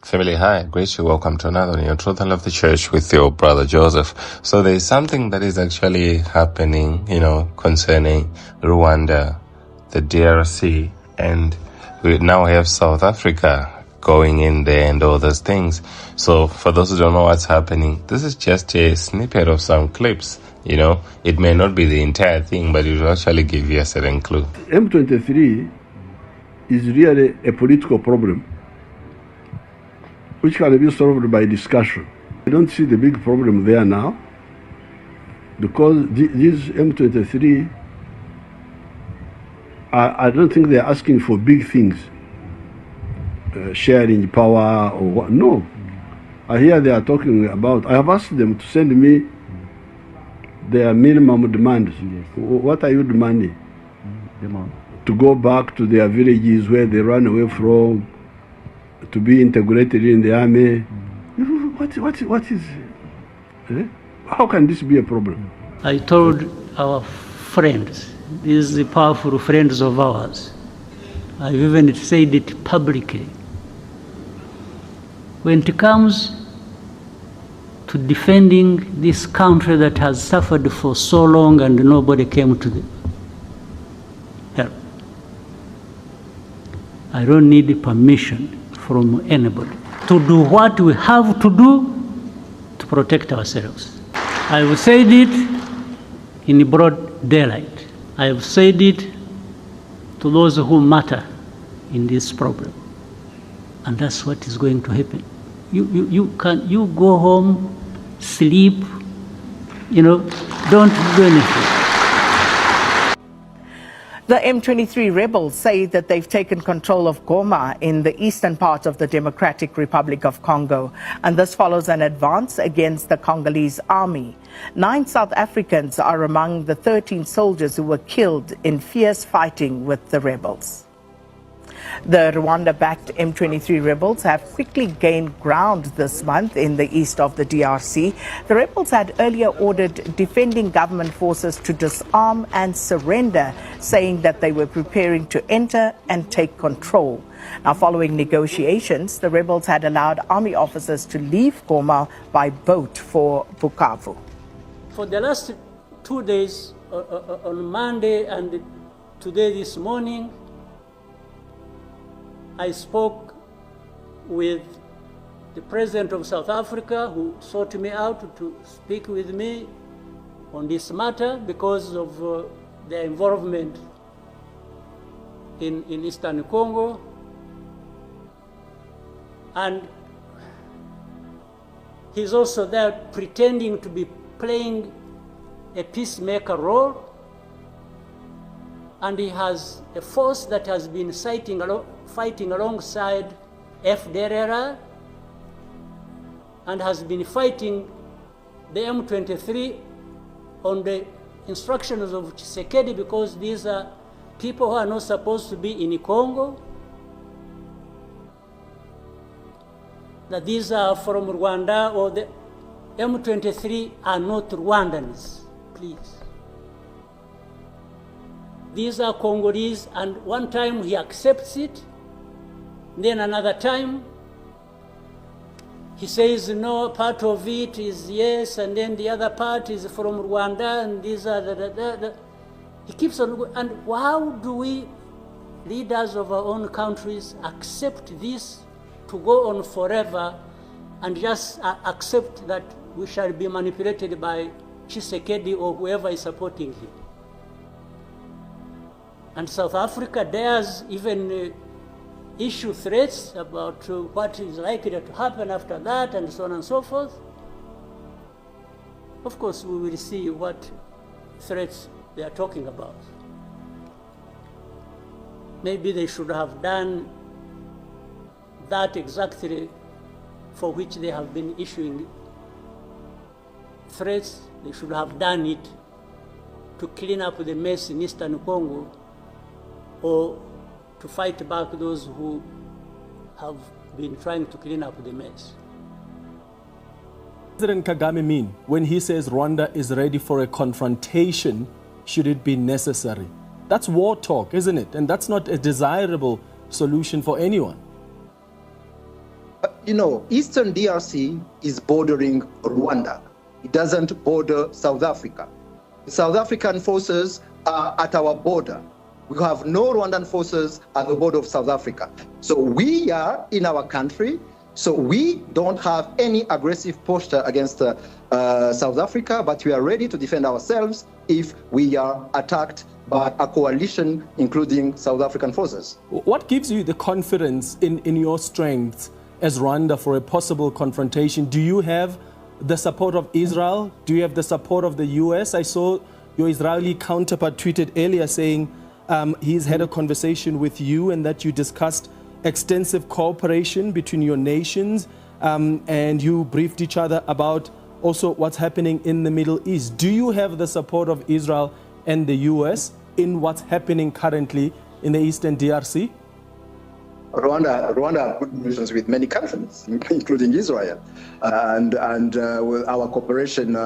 Family, hi, great you. Welcome to another new Truth and Love the Church with your brother Joseph. So there's something that is actually happening, concerning Rwanda, the DRC, and we now have South Africa going in there and all those things. So for those who don't know what's happening, this is just a snippet of some clips. It may not be the entire thing, but it will actually give you a certain clue. M23 is really a political problem which can be solved by discussion. I don't see the big problem there now because these M23, I don't think they're asking for big things, sharing power or what. No. I hear they are talking about, I have asked them to send me their minimum demands. Yes. What are you demanding? Demand. To go back to their villages where they ran away from, to be integrated in the army. What is how can this be a problem? I told our friends, these powerful friends of ours, I've even said it publicly, when it comes to defending this country that has suffered for so long and nobody came to the help, I don't need permission from anybody to do what we have to do to protect ourselves. I have said it in broad daylight. I have said it to those who matter in this problem. And that's what is going to happen. You go home, sleep, don't do anything. The M23 rebels say that they've taken control of Goma in the eastern part of the Democratic Republic of Congo, and this follows an advance against the Congolese army. 9 South Africans are among the 13 soldiers who were killed in fierce fighting with the rebels. The Rwanda-backed M23 rebels have quickly gained ground this month in the east of the DRC. The rebels had earlier ordered defending government forces to disarm and surrender, saying that they were preparing to enter and take control. Now, following negotiations, the rebels had allowed army officers to leave Goma by boat for Bukavu. For the last 2 days, on Monday and today this morning, I spoke with the President of South Africa, who sought me out to speak with me on this matter because of their involvement in Eastern Congo. And he's also there pretending to be playing a peacemaker role. And he has a force that has been fighting alongside FDLR and has been fighting the M23 on the instructions of Tshisekedi, because these are people who are not supposed to be in Congo, that these are from Rwanda, or the M23 are not Rwandans, please. These are Congolese, and one time he accepts it, then another time he says no, part of it is yes, and then the other part is from Rwanda, and these are he keeps on. And how do we, leaders of our own countries, accept this to go on forever and just accept that we shall be manipulated by Tshisekedi or whoever is supporting him? And South Africa dares even issue threats about what is likely to happen after that, and so on and so forth. Of course, we will see what threats they are talking about. Maybe they should have done that exactly for which they have been issuing threats. They should have done it to clean up the mess in Eastern Congo, or to fight back those who have been trying to clean up the mess. President Kagame mean when he says Rwanda is ready for a confrontation should it be necessary? That's war talk, isn't it? And that's not a desirable solution for anyone. Eastern DRC is bordering Rwanda. It doesn't border South Africa. The South African forces are at our border. We have no Rwandan forces at the border of South Africa. So we are in our country. So we don't have any aggressive posture against South Africa, but we are ready to defend ourselves if we are attacked by a coalition, including South African forces. What gives you the confidence in your strength as Rwanda for a possible confrontation? Do you have the support of Israel? Do you have the support of the US? I saw your Israeli counterpart tweeted earlier saying he's had a conversation with you and that you discussed extensive cooperation between your nations, and you briefed each other about also what's happening in the Middle East. Do you have the support of Israel and the US in what's happening currently in the Eastern DRC? Rwanda have good relations with many countries, including Israel, and our cooperation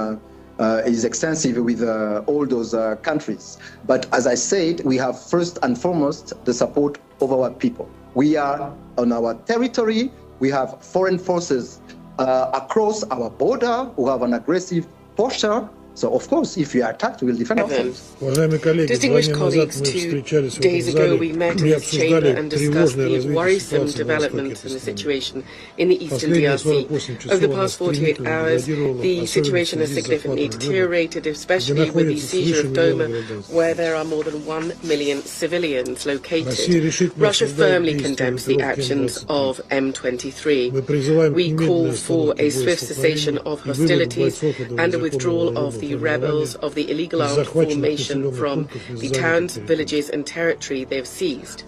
is extensive with all those countries. But as I said, we have first and foremost the support of our people. We are on our territory. We have foreign forces across our border who have an aggressive posture. So, of course, if we are attacked, we will defend ourselves. Distinguished colleagues, 2 days ago we met in this chamber and discussed the worrisome developments in the situation in the Eastern DRC. Over the past 48 hours, the situation has significantly deteriorated, especially with the seizure of Doma, where there are more than 1 million civilians located. Russia firmly condemns the actions of M23. We call for a swift cessation of hostilities and a withdrawal of the rebels of the illegal armed formation from the towns, villages and territory they have seized.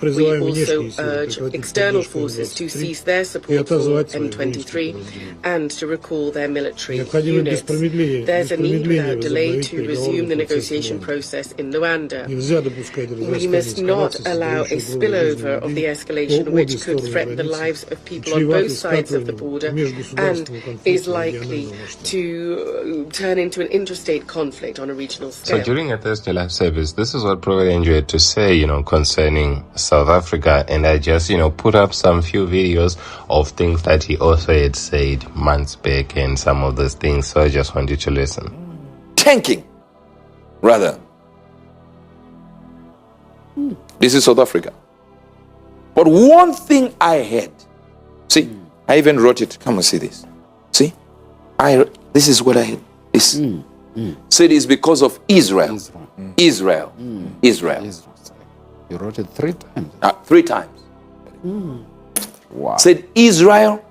We also urge external forces to cease their support for M23 and to recall their military units. There's a need without delay to resume the negotiation process in Luanda. We must not allow a spillover of the escalation which could threaten the lives of people on both sides of the border and is likely to turn into an interstate conflict on a regional scale. So during a Thursday live service, this is what Prophet enjoyed to say, concerning South Africa. And I just, put up some few videos of things that he also had said months back and some of those things. So I just want you to listen. Tanking, rather. This is South Africa. But one thing I had, see, I even wrote it. Come and see this. See, this is what I had. This. Said it's because of Israel. Israel. You wrote it 3 times. 3 times. Wow. Said Israel.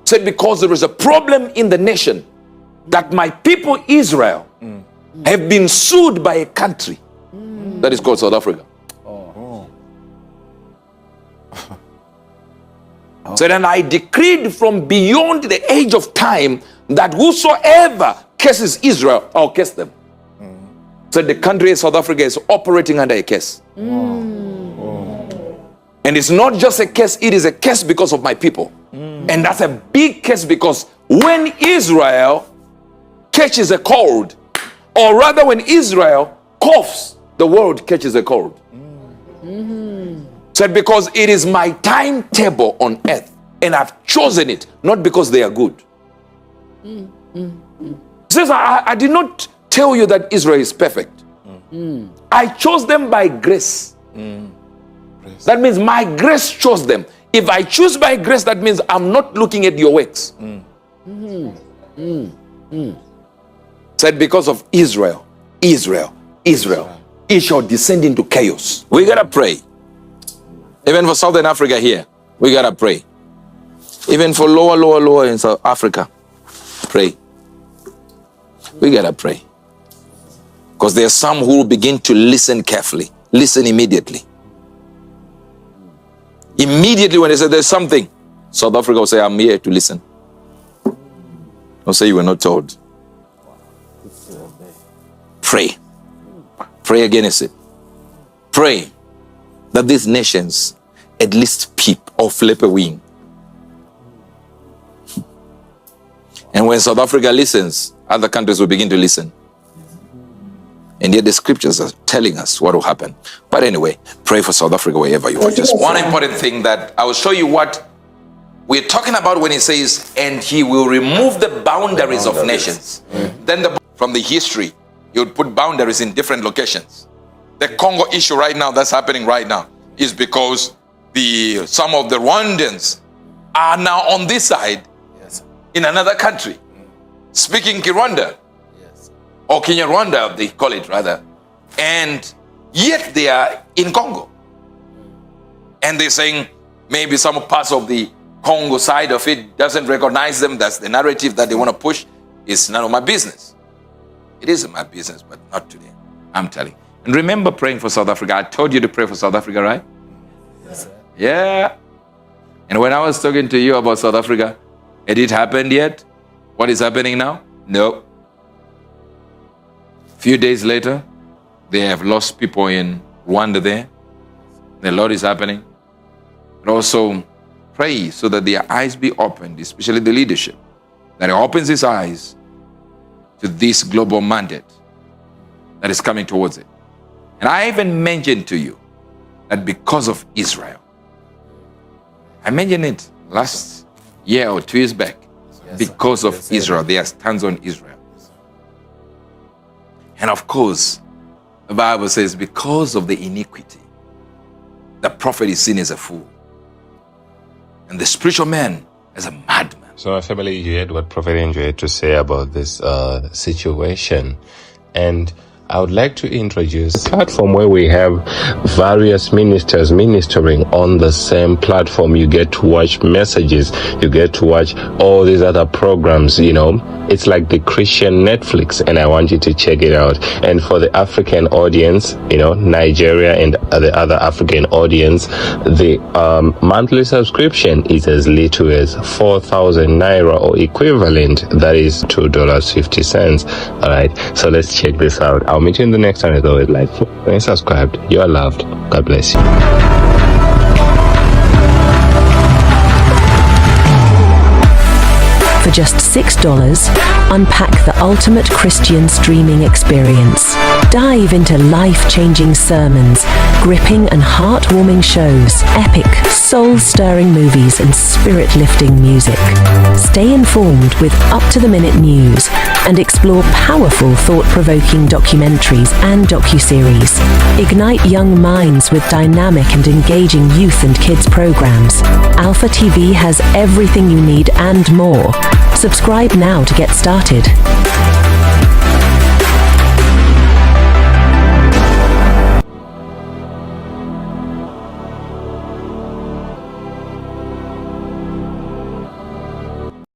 Said because there is a problem in the nation that my people Israel have been sued by a country that is called South Africa. Said, and I decreed from beyond the age of time that whosoever curses Israel, I'll curse them. Said the country of South Africa is operating under a curse. And it's not just a curse, it is a curse because of my people. And that's a big curse because when Israel catches a cold, or rather when Israel coughs, the world catches a cold. Said because it is my timetable on earth and I've chosen it, not because they are good. Says I did not tell you that Israel is perfect. I chose them by grace. That means my grace chose them. If I choose by grace, that means I'm not looking at your works. Said because of Israel, it shall descend into chaos. We gotta pray. Even for Southern Africa here, we gotta pray. Even for lower in South Africa, pray. We gotta pray. Because there are some who will begin to listen carefully. Listen immediately. Immediately when they say there's something, South Africa will say, I'm here to listen. Don't say you were not told. Pray. Pray against it. Pray that these nations at least peep or flip a wing. And when South Africa listens, other countries will begin to listen. And yet the scriptures are telling us what will happen. But anyway, pray for South Africa wherever you are. Just one important thing that I will show you what we're talking about when it says, and he will remove the boundaries of nations. Then from the history, you would put boundaries in different locations. The Congo issue right now, that's happening right now, is because some of the Rwandans are now on this side in another country, speaking Kinyarwanda, or Kinyarwanda, they call it rather, and yet they are in Congo. And they're saying maybe some parts of the Congo side of it doesn't recognize them. That's the narrative that they want to push. It's none of my business. It is my business, but not today. I'm telling you. And remember praying for South Africa. I told you to pray for South Africa, right? Yes, sir. Yeah. And when I was talking to you about South Africa, had it happened yet? What is happening now? No. A few days later, they have lost people in Rwanda there. The Lord is happening. And also pray so that their eyes be opened, especially the leadership, that it opens its eyes to this global mandate that is coming towards it. And I even mentioned to you that because of Israel, I mentioned it last year or 2 years back, because of Israel, there are stands on Israel. And of course, the Bible says, because of the iniquity, the prophet is seen as a fool, and the spiritual man as a madman. So, my family, you heard what Prophet Angel had to say about this situation. And I would like to introduce a platform where we have various ministers ministering on the same platform. You get to watch messages. You get to watch all these other programs, you know. It's like the Christian Netflix, and I want you to check it out. And for the African audience, you know, Nigeria and the other African audience, the monthly subscription is as little as 4,000 Naira or equivalent. That is $2.50. All right. So let's check this out. I'll meet you in the next one. As always, like, and subscribed. You are loved. God bless you. For just $6, unpack the ultimate Christian streaming experience. Dive into life-changing sermons, gripping and heartwarming shows, epic, soul-stirring movies, and spirit-lifting music. Stay informed with up-to-the-minute news and explore powerful, thought-provoking documentaries and docuseries. Ignite young minds with dynamic and engaging youth and kids programs. Alpha TV has everything you need and more. Subscribe now to get started.